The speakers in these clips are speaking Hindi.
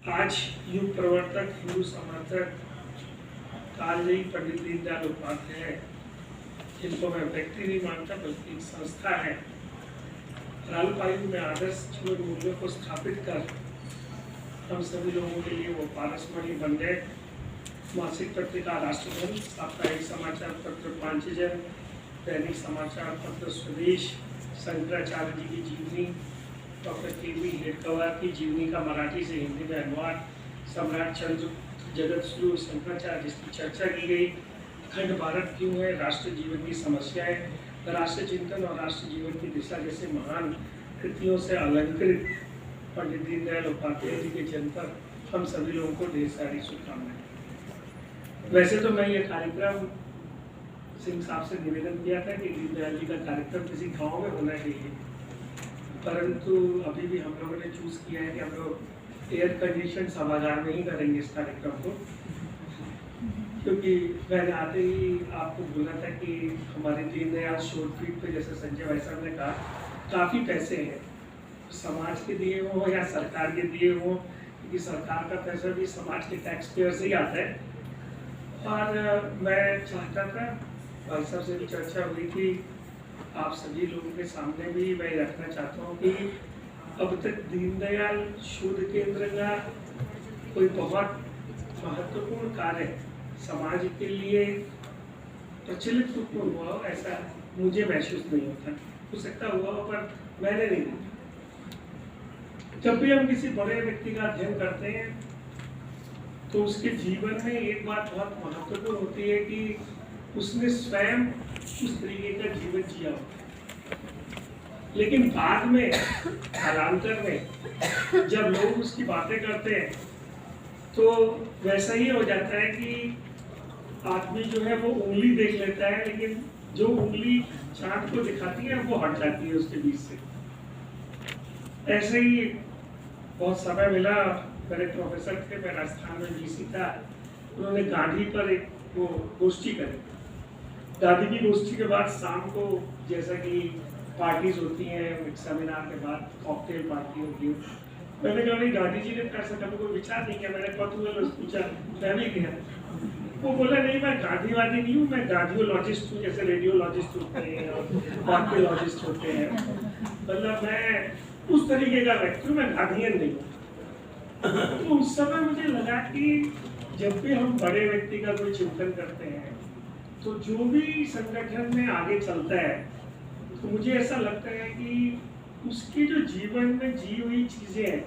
आज युग प्रवर्तक हिंदू समर्थक कालजयी पंडित दीनदयाल उपाध्याय, जिनको मैं व्यक्ति नहीं मानता बल्कि एक संस्था है, रालपायु में आदर्श जीवन मूल्यों को स्थापित कर हम सभी लोगों के लिए वो पारसमणि बन गए। मासिक पत्रिका राष्ट्रधन, साप्ताहिक समाचार पत्र पांचजन, दैनिक समाचार पत्र स्वदेश, शंकराचार्य जी की जीवनी, डॉक्टर के.वी. हेडगेवार की जीवनी का मराठी से हिंदी में अनुवाद, सम्राट चंद्र जगतगुरु शंकराचार्य जिसकी चर्चा की गई, अखंड भारत क्यों है, राष्ट्र जीवन की समस्याएं, राष्ट्र चिंतन और राष्ट्र जीवन की दिशा जैसे महान कृतियों से अलंकृत पंडित दीनदयाल उपाध्याय जी के जन्म पर हम सभी लोगों को ढेर सारी शुभकामनाएं। वैसे तो मैं ये कार्यक्रम सिंह साहब से निवेदन किया था कि दीनदयाल जी का कार्यक्रम किसी गांव में होना चाहिए, परंतु अभी भी हम लोगों ने चूज किया है कि हम लोग एयर कंडीशन सभागार में ही करेंगे इस कार्यक्रम को, क्योंकि मैंने आते ही आपको बोला था कि हमारे दीनदयाल शोध पीठ पे जैसे संजय भाई साहब ने कहा काफ़ी पैसे हैं, समाज के दिए हों या सरकार के दिए हों, क्योंकि सरकार का पैसा भी समाज के टैक्स पेयर से ही आता है। और मैं चाहता था, भाई साहब से भी चर्चा हुई थी, आप सभी लोगों के सामने भी मैं रखना चाहता हूँ कि अब तक दीनदयाल शोध केंद्र का कोई बहुत महत्वपूर्ण कार्य समाज के लिए प्रचलित रूप में हुआ हो ऐसा मुझे महसूस नहीं होता। हो सकता हुआ हो पर मैंने नहीं देखा। जब भी हम किसी बड़े व्यक्ति का अध्ययन करते हैं तो उसके जीवन में एक बात बहुत महत्वपूर्ण होती है कि उसने स्वयं उस तरीके का जीवन जिया होता है, लेकिन बाद में कालांतर में जब लोग उसकी बातें करते हैं तो वैसा ही हो जाता है कि आदमी जो है वो उंगली देख लेता है, लेकिन जो उंगली चांद को दिखाती है वो हट जाती है उसके बीच से। ऐसे ही बहुत समय मिला, मेरे प्रोफेसर थे, मैं राजस्थान में बीसी था, उन्होंने गांधी पर एक वो गोष्ठी करी। गांधी की गोष्ठी के बाद शाम को जैसा कि पार्टीज होती हैं, सेमिनार के बाद कॉकटेल पार्टी होती है, मैंने कहा भाई गांधी जी ने ऐसा कभी कोई विचार नहीं किया। मैंने कौतूहल पूछा, मैं भी गया। वो बोला नहीं मैं गांधीवादी नहीं हूँ, मैं गांधीलॉजिस्ट हूँ, जैसे रेडियोलॉजिस्ट होते हैं और आर्कियोलॉजिस्ट होते हैं, मतलब मैं उस तरीके का व्यक्ति हूँ, मैं गांधीयन नहीं हूँ। तो उस समय मुझे लगा कि जब भी हम बड़े व्यक्ति का कोई चिंतन करते हैं तो जो भी संगठन में आगे चलता है तो मुझे ऐसा लगता है कि उसके जो जीवन में जी हुई चीजें हैं,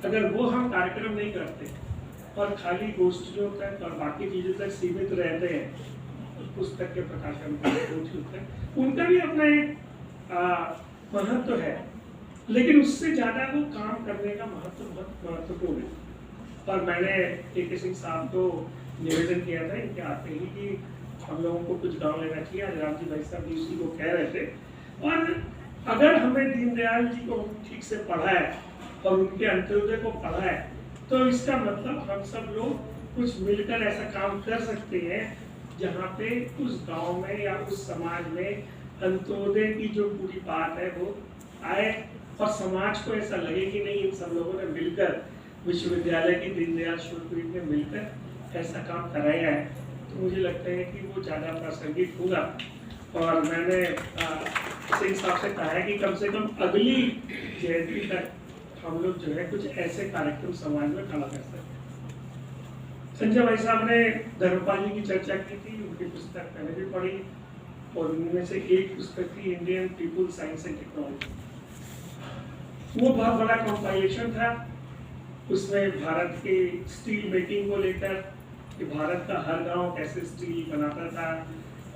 अगर वो हम कार्यक्रम नहीं करते और खाली गोष्ठियों तक और बाकी चीजों तक सीमित रहते हैं, पुस्तक के प्रकाशन तक, उनका भी अपना एक महत्व है, लेकिन उससे ज्यादा वो काम करने का महत्व बहुत महत्वपूर्ण है। और मैंने के सिंह साहब को निवेदन किया था इनके आते ही कि हम लोगों को कुछ गांव लेना चाहिए। आज राम जी भाई साहब भी उसी को कह रहे थे, और अगर हमें दीनदयाल जी को ठीक से पढ़ा है और उनके अंत्योदय को पढ़ा है तो इसका मतलब हम सब लोग कुछ मिलकर ऐसा काम कर सकते हैं जहाँ पे उस गांव में या उस समाज में अंत्योदय की जो पूरी बात है वो आए और समाज को ऐसा लगे कि नहीं, इन सब लोगों ने मिलकर विश्वविद्यालय की दीनदयाल शोध पीठ में मिलकर ऐसा काम कराया है। तो मुझे लगता है कि वो ज़्यादा प्रासंगिक होगा। और मैंने सिंह साहब से कहा है कि कम से कम अगली जयंती तक हम लोग जो है कुछ ऐसे कार्यक्रम समाज में खड़ा कर सकते हैं। संजय भाई साहब ने धर्मपाल जी की चर्चा की थी, उनकी पुस्तक मैंने भी पढ़ी, और उनमें से एक पुस्तक थी Indian people science and technology. वो बहुत बड़ा कंपाइलेशन था, उसमें भारत के स्टील मेकिंग को लेकर कि भारत का हर गांव कैसे स्टील बनाता था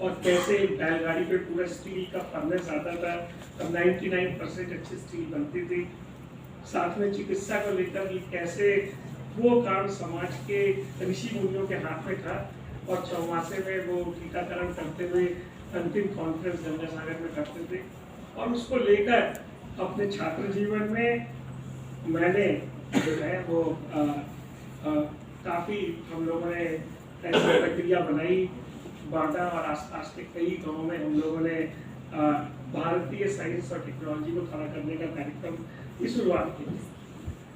और कैसे बैलगाड़ी पे पूरा स्टील का फर्नेस आता था और 99% अच्छी स्टील बनती थी। साथ में चिकित्सा को लेकर कि कैसे वो काम समाज के ऋषि मुनियों के हाथ में था और चौमासे में वो टीकाकरण करते हुए अंतिम कॉन्फ्रेंस गंगा सागर में करते थे। और उसको लेकर अपने छात्र जीवन में मैंने जो है वो काफ़ी हम लोगों ने ऐसी प्रक्रिया बनाई, बांटा और आसपास के कई गांवों में हम लोगों ने भारतीय साइंस और टेक्नोलॉजी को खड़ा करने का कार्यक्रम की शुरुआत की।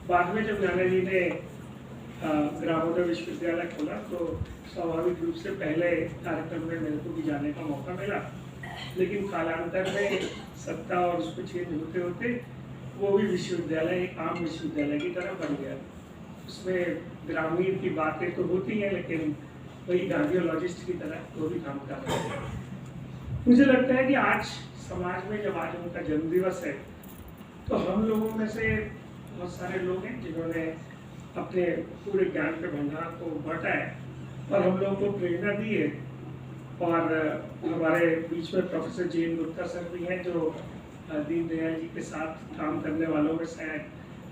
बाद में जब नाना जी ने ग्रामोदय विश्वविद्यालय खोला तो स्वाभाविक रूप से पहले कार्यक्रम में मेरे को भी जाने का मौका मिला, लेकिन कालांतर में सत्ता और उसको चेंज होते होते वो भी विश्वविद्यालय एक आम विश्वविद्यालय की तरह बन गया। उसमें ग्रामीण की बातें तो होती हैं, लेकिन वही कार्डियोलॉजिस्ट की तरह वो भी काम कर रहे हैं। मुझे लगता है कि आज समाज में जब आज उनका जन्मदिवस है तो हम लोगों में से बहुत सारे लोग हैं जिन्होंने अपने पूरे ज्ञान के भंडार को बांटा है और हम लोगों को प्रेरणा दी है। और हमारे बीच में प्रोफेसर जेन गुप्ता सर भी हैं जो दीनदयाल जी के साथ काम करने वालों में से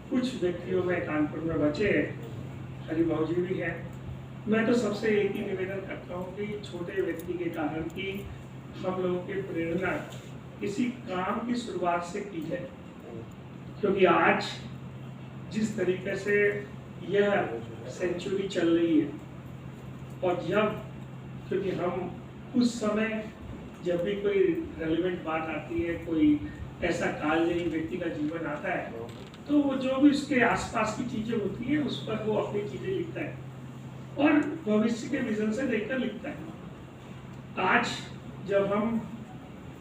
कुछ व्यक्तियों में कानपुर में बचे हैं। हरिभाऊ जी भी हैं। मैं तो सबसे एक ही निवेदन करता हूँ कि छोटे व्यक्ति के कारण की हम लोगों की प्रेरणा किसी काम की शुरुआत से की जाए, क्योंकि आज जिस तरीके से यह सेंचुरी चल रही है और जब क्योंकि हम उस समय जब भी कोई रेलेवेंट बात आती है, कोई ऐसा कालजयी व्यक्ति का जीवन आता है, तो वो जो भी उसके आसपास की चीजें होती हैं उस पर वो अपनी चीजें लिखता है और भविष्य के विजन से देखकर लिखता है। आज जब हम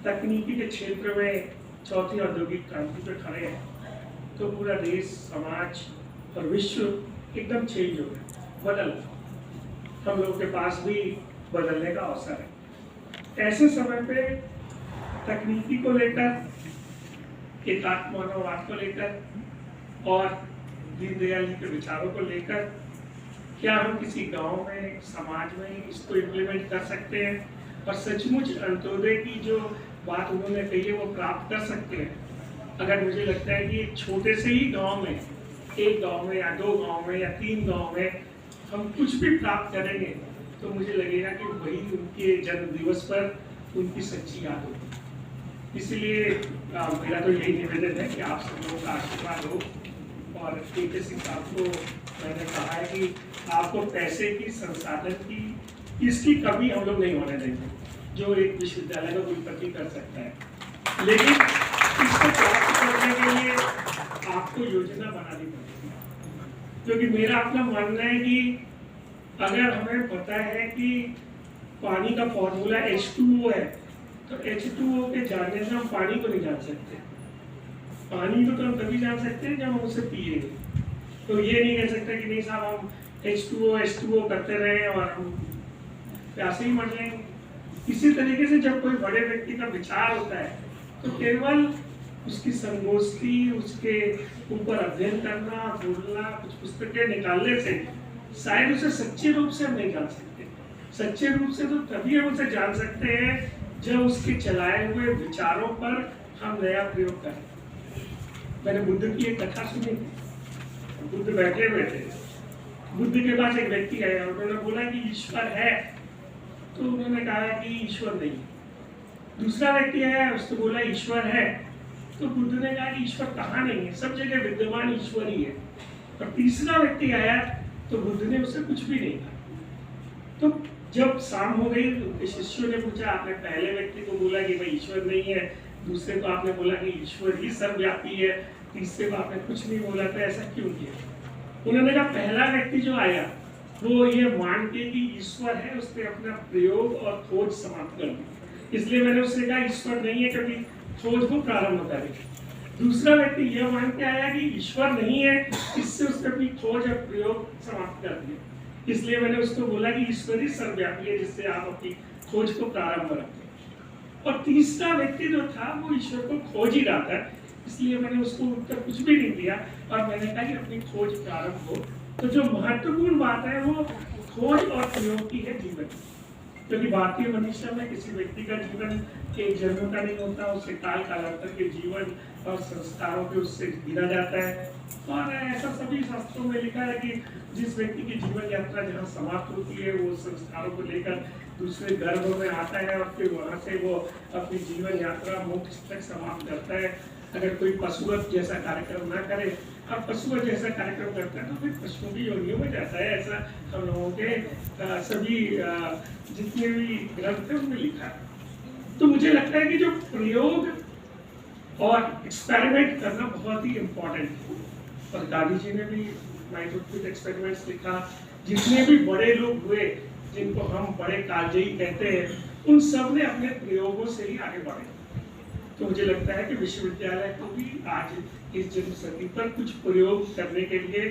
तकनीकी के क्षेत्र में चौथी औद्योगिक क्रांति पे खड़े हैं तो पूरा देश, समाज और विश्व एकदम चेंज हो गया, बदल। हम लोगों के पास भी बदलने का अवसर है। ऐसे समय पे तकनीकी को लेकर, एकात्म मानववाद को लेकर और दीनदयाल जी के विचारों को लेकर क्या हम किसी गांव में, समाज में इसको इम्प्लीमेंट कर सकते हैं और सचमुच अंत्योदय की जो बात उन्होंने कही है वो प्राप्त कर सकते हैं। अगर मुझे लगता है कि छोटे से ही गांव में, एक गांव में या दो गांव में या तीन गांव में हम कुछ भी प्राप्त करेंगे तो मुझे लगेगा कि वही उनके जन्म दिवस पर उनकी सच्ची याद होगी। इसलिए मेरा तो यही निवेदन है कि आप सब लोगों का आशीर्वाद हो। और के सिंह साहब को मैंने कहा है कि आपको पैसे की, संसाधन की, इसकी कमी हम लोग नहीं होने देंगे जो एक विश्वविद्यालय का कुलपति कर सकता है, लेकिन इसको प्राप्त करने के लिए आपको योजना बनानी पड़ेगी। क्योंकि मेरा अपना मानना है कि अगर हमें पता है कि पानी का फॉर्मूला H2O है तो H2O के जानने से हम पानी को नहीं जान सकते। पानी को तो हम तभी जान सकते हैं जब हम उसे पिएंगे। तो ये नहीं कह सकते कि नहीं साहब हम H2O करते रहे और हम प्यासे ही मर जाएंगे। इसी तरीके से जब कोई बड़े व्यक्ति का विचार होता है तो केवल उसकी संगोष्ठी, उसके ऊपर अध्ययन करना, बोलना, कुछ पुस्तकें निकालने से शायद उसे सच्चे रूप से हम नहीं जान सकते। सच्चे रूप से तो तभी हम उसे जान सकते हैं जब उसके चलाए हुए विचारों पर हम नया प्रयोग करें। मैंने बुद्ध की एक कथा सुनी थी। बुद्ध बैठे हुए थे, बुद्ध के पास एक व्यक्ति आया, उन्होंने बोला कि ईश्वर है, तो उन्होंने कहा कि ईश्वर नहीं। दूसरा व्यक्ति आया, उसने बोला ईश्वर है, तो बुद्ध ने कहा कि ईश्वर कहाँ नहीं है, सब जगह विद्यमान ईश्वर ही है। और तीसरा व्यक्ति आया तो बुद्ध ने उससे कुछ भी नहीं कहा। तो जब शाम हो गई तो शिष्यों ने पूछा, आपने पहले व्यक्ति को बोला कि भाई ईश्वर नहीं है, दूसरे को आपने बोला कि ईश्वर ही सर्वव्यापी है, तीसरे को आपने कुछ नहीं बोला, तो ऐसा क्यों किया? उन्होंने कहा पहला व्यक्ति जो आया वो ये मान के कि ईश्वर है, उसने अपना प्रयोग और खोज समाप्त कर दी, इसलिए मैंने उससे कहा ईश्वर नहीं है क्योंकि खोज को प्रारंभ करें। दूसरा व्यक्ति यह मान के आया कि ईश्वर नहीं है, इससे उसने अपनी खोज और प्रयोग समाप्त कर दिया, इसलिए मैंने उसको बोला कि ईश्वर ही सर्वव्यापी है, जिससे आप अपनी खोज को प्रारंभ रखें। और तीसरा व्यक्ति जो था वो ईश्वर को खोज ही रहा था, इसलिए मैंने उसको उत्तर कुछ भी नहीं दिया और मैंने कहा कि अपनी खोज प्रारंभ हो। तो जो महत्वपूर्ण बात है वो खोज और प्रयोग की है जीवन, क्योंकि भारतीय मनुष्य में किसी व्यक्ति का जीवन एक जन्म का नहीं होता, उससे काल कालांतर के जीवन और संस्कारों के उससे गिरा जाता है। और ऐसा सभी शास्त्रों में लिखा है कि जिस व्यक्ति की जीवन यात्रा जहाँ समाप्त होती है वो संस्कारों को लेकर दूसरे गर्भ में आता है और फिर वहाँ से वो अपनी जीवन यात्रा मोक्ष तक समाप्त करता है। अगर कोई पशुवत जैसा कार्यक्रम ना करे और पशुवत जैसा कार्यक्रम करता है तो फिर पशुओं की योनियों में जाता है। ऐसा हम लोगों के सभी जितने भी ग्रंथ हैं उनमें लिखा है। तो मुझे लगता है कि जो प्रयोग और एक्सपेरिमेंट करना बहुत ही इम्पोर्टेंट है। और गांधी जी ने भी माइक्रोस्कोपिक एक्सपेरिमेंट्स लिखा, जितने भी बड़े लोग हुए जिनको हम बड़े कालजयी कहते हैं, उन सब ने अपने प्रयोगों से ही आगे बढ़े। तो मुझे लगता है कि विश्वविद्यालय को भी आज इस जन्मशती पर कुछ प्रयोग करने के लिए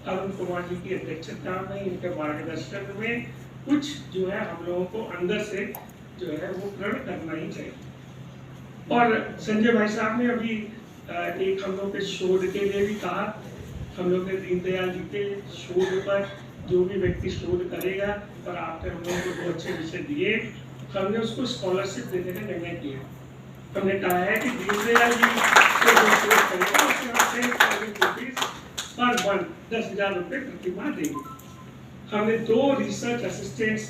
अरुण कुमार जी की अध्यक्षता में, इनके मार्गदर्शन में कुछ जो है हम लोगों को अंदर से जो है वो प्रण करना ही चाहिए। और संजय भाई साहब ने अभी एक हम लोग के शोध के लिए भी कहा, हम लोग ने दीनदयाल जी के शोध पर जो भी व्यक्ति शोध करेगा, और आपने हम लोगों को 2 अच्छे विषय दिए, हमने उसको स्कॉलरशिप देने का निर्णय किया। हमने कहा है कि दीनदयाल जी को जो शोध करेगा उसके पर वन 10,000 रुपये प्रति माह देंगे। हमने 2 रिसर्च असिस्टेंट्स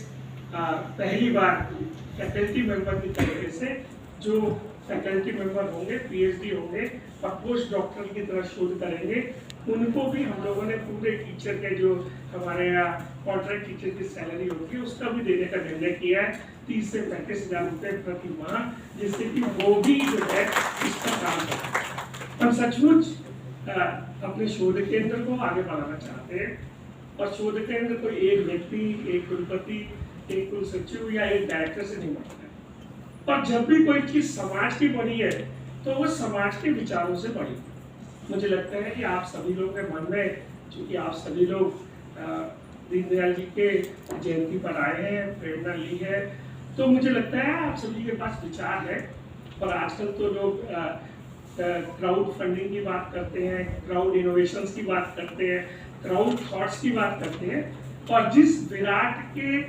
पहली बार फैकल्टी मेंबर की तरीके से, जो फैकल्टी मेंबर होंगे, पीएचडी होंगे और पोस्ट डॉक्टर की तरह शोध करेंगे, उनको भी हम लोगों ने पूरे टीचर के जो हमारे यहाँ कॉन्ट्रैक्ट टीचर की सैलरी होती है उसका भी देने का निर्णय किया है, 30 से 35,000 रुपये प्रति माह, जिससे कि वो भी जो है इसका काम करें। हम सचमुच अपने शोध केंद्र को आगे बढ़ाना चाहते हैं, और शोध केंद्र कोई एक व्यक्ति, एक कुलपति, एक कुल सचिव या एक डायरेक्टर से नहीं बढ़ता है। और जब भी कोई चीज समाज की बड़ी है तो वो समाज के विचारों से बड़ी। मुझे लगता है कि आप सभी लोगों के मन में, चूंकि आप सभी लोग दीनदयाल जी के जयंती पर आए हैं, प्रेरणा ली है, तो मुझे लगता है आप सभी के पास विचार है। और आजकल तो लोग क्राउड फंडिंग की बात करते हैं, क्राउड इनोवेशंस की बात करते हैं, क्राउड थॉट्स की बात करते हैं, और जिस विराट के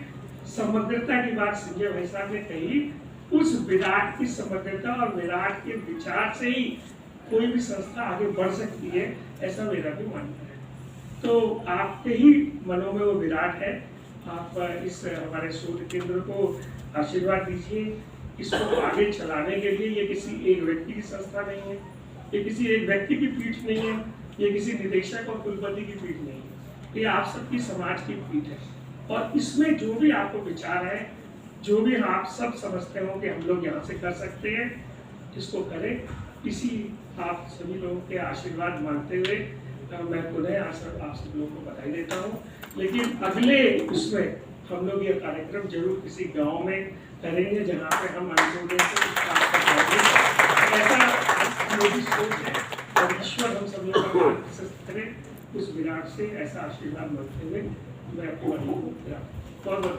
समग्रता की बात संजय भाई साहब ने कही, उस विराट की समग्रता और विराट के विचार से ही कोई भी संस्था आगे बढ़ सकती है, ऐसा मेरा भी मानना है। तो आपके ही मनों में वो विराट है। आप इस हमारे शोध केंद्र को आशीर्वाद दीजिए। इसको आगे चलाने के लिए ये किसी एक व्यक्ति की संस्था नहीं है, ये किसी एक व्यक्ति की पीठ नहीं है, ये किसी निदेशक और कुलपति की पीठ नहीं है, ये आप सबकी समाज की पीठ है। और इसमें जो भी आपको विचार है, जो भी आप सब समझते हो कि हम लोग यहाँ से कर सकते हैं, इसको करें। इसी आप सभी लोगों के आशीर्वाद मांगते हुए मैं पुनः आप सब लोगों को बधाई देता हूँ। लेकिन अगले उसमें हम लोग ये कार्यक्रम जरूर किसी गांव में करेंगे, जहाँ पे हम अंत्योदय से ऐसा मेरी सोच है, और ईश्वर हम सब लोग का मार्गदर्शन करें उस विराट से, ऐसा आशीर्वाद मांगते हुए मैं अपनी वाणी को बहुत बहुत